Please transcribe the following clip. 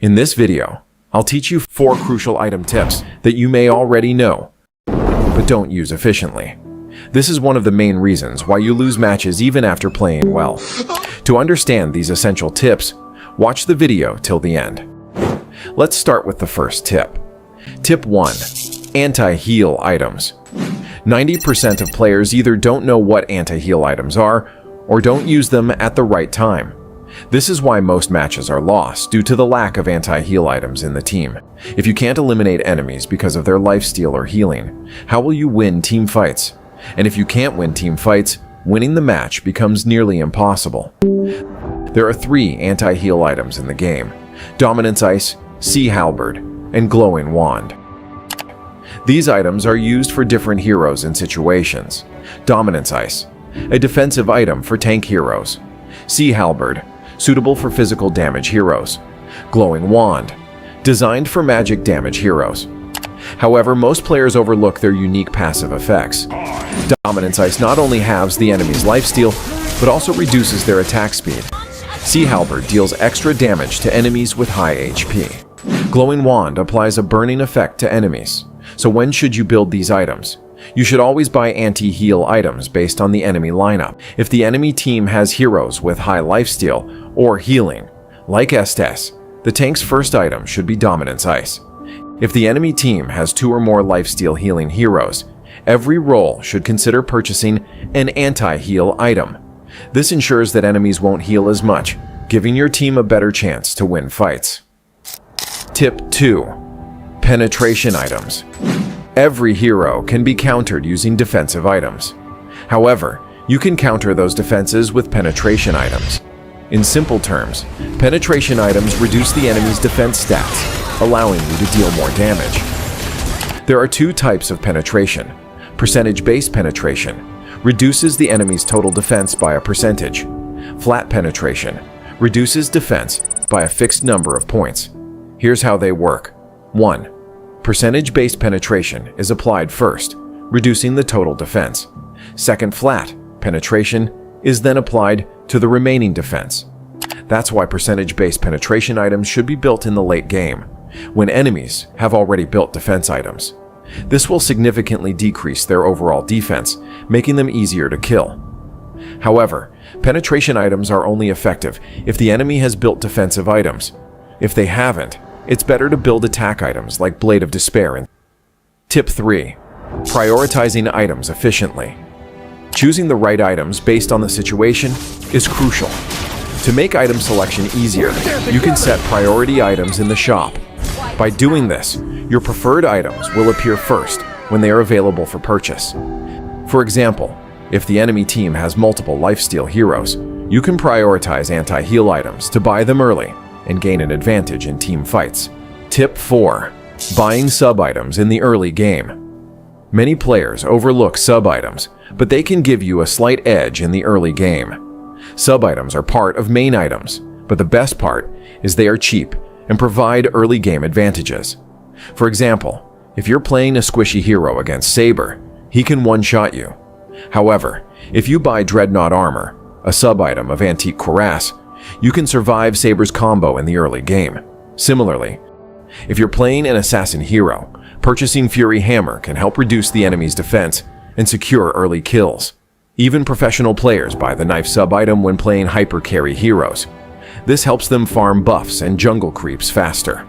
In this video, I'll teach you 4 crucial item tips that you may already know, but don't use efficiently. This is one of the main reasons why you lose matches even after playing well. To understand these essential tips, watch the video till the end. Let's start with the first tip. Tip 1. Anti-heal items. 90% of players either don't know what anti-heal items are or don't use them at the right time. This is why most matches are lost due to the lack of anti-heal items in the team. If you can't eliminate enemies because of their lifesteal or healing, how will you win team fights? And if you can't win team fights, winning the match becomes nearly impossible. There are 3 anti-heal items in the game: Dominance Ice, Sea Halberd, and Glowing Wand. These items are used for different heroes and situations. Dominance Ice, a defensive item for tank heroes. Sea Halberd, suitable for physical damage heroes. Glowing Wand, designed for magic damage heroes. However, most players overlook their unique passive effects. Dominance Ice not only halves the enemy's lifesteal, but also reduces their attack speed. Sea Halberd deals extra damage to enemies with high HP. Glowing Wand applies a burning effect to enemies. So when should you build these items? You should always buy anti-heal items based on the enemy lineup. If the enemy team has heroes with high lifesteal or healing, like Estes, the tank's first item should be Dominance Ice. If the enemy team has 2 or more lifesteal healing heroes, every role should consider purchasing an anti-heal item. This ensures that enemies won't heal as much, giving your team a better chance to win fights. Tip 2. Penetration items. Every hero can be countered using defensive items. However, you can counter those defenses with penetration items. In simple terms, penetration items reduce the enemy's defense stats, allowing you to deal more damage. There are 2 types of penetration. Percentage-based penetration reduces the enemy's total defense by a percentage. Flat penetration reduces defense by a fixed number of points. Here's how they work. 1. Percentage-based penetration is applied first, reducing the total defense. Second, flat penetration is then applied to the remaining defense. That's why percentage-based penetration items should be built in the late game, when enemies have already built defense items. This will significantly decrease their overall defense, making them easier to kill. However, penetration items are only effective if the enemy has built defensive items. If they haven't, it's better to build attack items like Blade of Despair. Tip 3. Prioritizing items efficiently. Choosing the right items based on the situation is crucial. To make item selection easier, you can set priority items in the shop. By doing this, your preferred items will appear first when they are available for purchase. For example, if the enemy team has multiple lifesteal heroes, you can prioritize anti-heal items to buy them early and gain an advantage in team fights. Tip 4. Buying sub-items in the early game. Many players overlook sub-items, but they can give you a slight edge in the early game. Sub-items are part of main items, but the best part is they are cheap and provide early game advantages. For example, if you're playing a squishy hero against Saber, he can one-shot you. However, if you buy Dreadnought Armor, a sub-item of Antique Cuirass, you can survive Saber's combo in the early game. Similarly, if you're playing an assassin hero, purchasing Fury Hammer can help reduce the enemy's defense and secure early kills. Even professional players buy the knife sub-item when playing hyper carry heroes. This helps them farm buffs and jungle creeps faster.